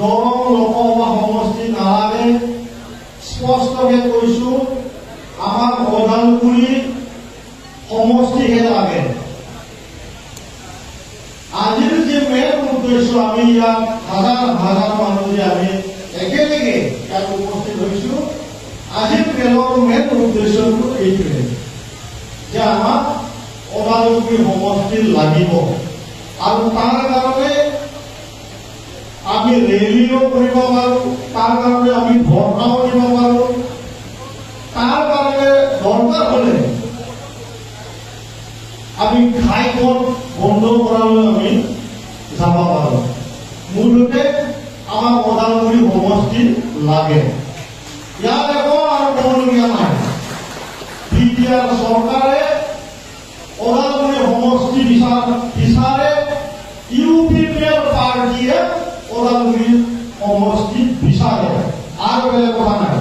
দৰং লোকসভা সমষ্টি নালাগে, স্পষ্টকে কৈছো আমাক ওদালগুৰি সমষ্টিহে লাগে। আজিৰ যে মেইন উদ্দেশ্য, আমি ইয়াত হাজাৰ হাজাৰ মানুহ যে আমি একেলগে ইয়াত উপস্থিত হৈছো, আজিৰ মেলৰ মেইন উদ্দেশ্যটো এইটোৱে যে আমাক ওদালগুৰি সমষ্টি লাগিব। আৰু তাৰ কাৰণে আমি ৰেলীও কৰিব পাৰো, তাৰ কাৰণে আমি ধৰ্ণাও দিব পাৰো, তাৰ কাৰণে দৰকাৰ হলে আমি ঘাইপথ বন্ধ কৰালৈ আমি যাব পাৰো। মূলতে আমাক ওদালগুৰি সমষ্টি লাগে। ইয়াত একো আৰু ক'বলগীয়া নাই। বিটিআৰ চৰকাৰে ওদালগুৰি সমষ্টি বিচাৰে, ইউপিপিএল পাৰ্টিয়ে ওদালগুৰি সমষ্টি বিচাৰে, আৰু বেলেগ কথা নাই।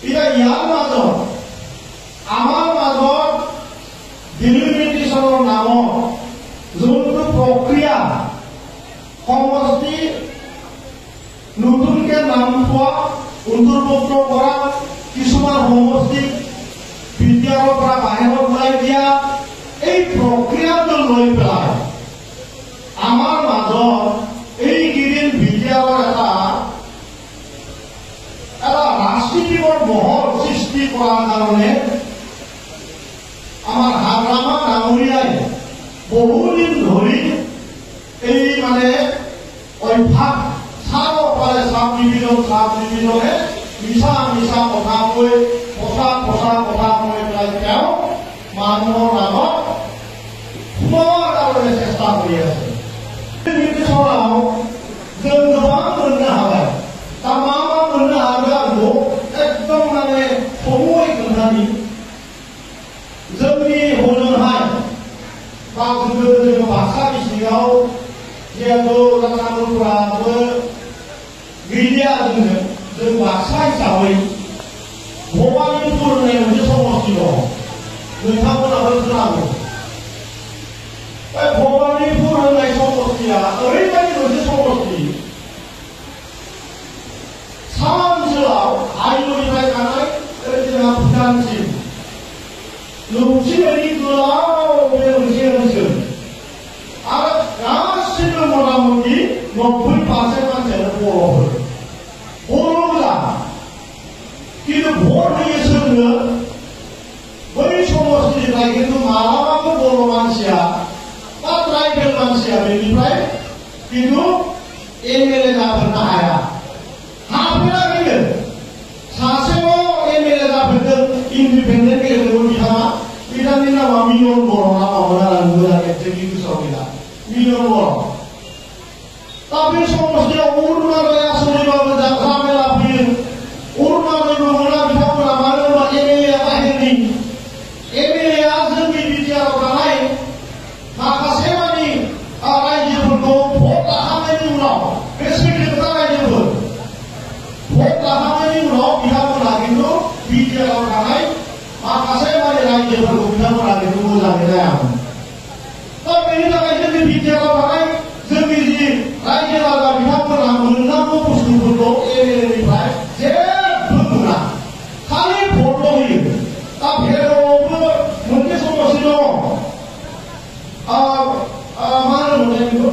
এতিয়া ইয়াৰ মাজত আমাৰ মাজত ডিলিমিটেশ্যনৰ নামত যোনটো প্ৰক্ৰিয়া, সমষ্টি নতুনকে নাম পোৱা, অন্তৰ্ভুক্ত কৰা, কিছুমান সমষ্টিক বিটিআৰৰ পৰা বাহিৰত ওলাই দিয়া, এই প্ৰক্ৰিয়াটো লৈ পেলাই আমাৰ মাজত এইকেইদিন বিটিআৰৰ এটা ৰাজনীতিকৰ মহল সৃষ্টি কৰাৰ কাৰণে আমাৰ হাগ্ৰামা ডাঙৰীয়াই বহুদিন ধৰি এই অভ্যাস চাৰিওফালে চাব ডিভিজনে মিছা কথা কৈ সঁচা কথা কৈ পেলাই তেওঁ মানুহৰ আগত সোমোৱাৰ কাৰণে চেষ্টা কৰি আছে। निर्देशनाव जों गोबां मोननो हाबाय। दा मा मोननो हाबाय आंखौ एकदम समय खोन्थानि जोंनि हजोंहाय बा जोङो बाक्सा डिस्ट्रिक्टआव जिहेतु राजाफोराबो गैलिया, जों बाक्सा हिसाबै भबानिपुर होननाय मोनसे समष्टि दं, नोंथांमोनाबो खोनागौ। भबानिपुर होननाय समष्टिया ओरैबायदि मोनसे समष्टि, सा ओनसोलाव आइलनिफ्राय थानाय जोंहा भुटानसिम नौथिबायदि गोलाव बे मोनसे ओनसोल, आरो गासिबो मथामथि 90% मानसियानो बर'फोर। बर'फोरा खिन्थु भट होयो सोरनो? बै समष्टिनिफ्राय खिन्थु मालाबाबो बर' मानसिया बा ट्राइबेल मानसिया बेनिफ्राय खिन्थु एमएलए जाफेरनो हाया, हाफेराखैनो। सासेल' एमएलए जाफेरदों, इन्डिपेन्डेन्ट गेलेदोंमोन बिथाङा, बिथांनि नामा मिलन बर' नामामोन आरो आं मोजां एक्जेक्टलि गोसोआव गैला, मिलन बर'। दा बे समष्टियाव अरुणाचलया सोलिबाबो झमेला फैयो। अरुणाचलबो मोना बिथांमोना, मानो होनबा एमएलए बाहेरनि, एमएलएआ जोंनि बिटिआरआव थानाय माखासे मानि रायजोफोरखौ भट लाखांनायनि उनाव, बे सैथो खोथा, रायजोफोर भट लाखांनायनि उनाव बिथांमोना खिन्थु बिटिआरआव थानाय माखासे मानि रायजोफोरखौ बिथांमोना खिन्थु मोजाङै नायामोन। दा बेनि थाखाय जोंनि बिटिआरआव थानाय जोंनि जि रायजो राजा बिथांमोना मोननांगौ बुस्थुफोरखौ एमएलएनिफ्राय जेबो मोना, खालि भटल' होयो। दा भेर'आवबो मोनसे समस्या दङ, मा होनोमोनलाय बेखौ,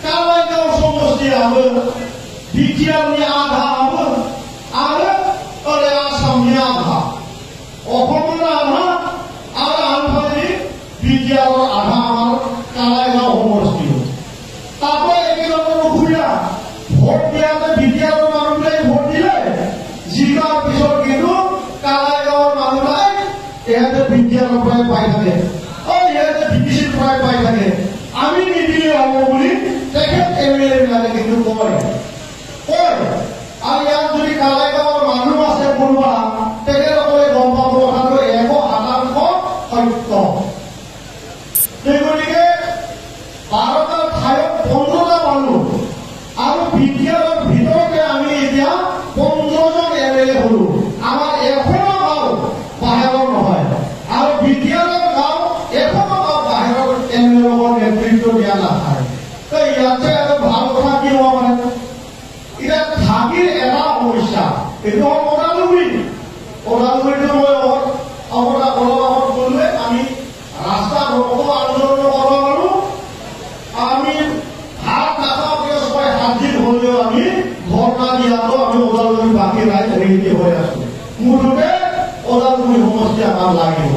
कालाइगाव समष्टियाबो बिटिआरनि आधाआबो आरो ओरै आसामनि आधा, अखमनि आधा आरो आनफालि बिटिआरर आधा আমার কালাইগাঁও সমষ্টি। তারপরে একই রকম ঘুরিয়া ভোট দিয়াতে বিটিআরর মানুষটাই ভোট দিলে, জিতার পিছত কিন্তু কালাইগাঁওর মানুষটাই এহাতে বিটিআরর প্রায় পাই থাকে, ইহাতে বিটিসির প্রায় পাই থাকে। আমি নিদিলে হব বুলি তেখেত এমএলএ বিলাকে কিন্তু কয়। আৰু ইয়াত যদি কালাইগাঁওৰ মানুহ আছে কোনোবা, তেখেতসকলে গম পাব কথাটো 100% সত্য। সেইগতিকে 12টা ঠাইত 15টা মানুহ, আৰু বিটিআৰৰ ভিতৰতে আমি এতিয়া 15 জন এমএলএ হলো। আমাৰ এখনো গাঁও বাহিৰৰ নহয়, আৰু বিটিআৰৰ গাঁও এখনো গাঁও বাহিৰৰ এমএলএৰ নেতৃত্ব দিয়া নাথাকে। আছে আৰু ভাল কথা কি হ'ব মানে এতিয়া ঢাকিৰ এটা সমস্যা এইটো হ'ল ওদালগুৰিটো মই অলপ আগত গ'লোৱে আমি ৰাস্তা অকণো আন্দোলন কৰিব পাৰোঁ আমি ভাত নাখাওঁ 6-7 দিন হ'লেও আমি ধৰ্ণা দিয়াটো আমি ওদালগুৰি বাকী ৰাইজ ৰেডি হৈ আছোঁ মুঠতে ওদালগুৰি সমষ্টি আমাক লাগিব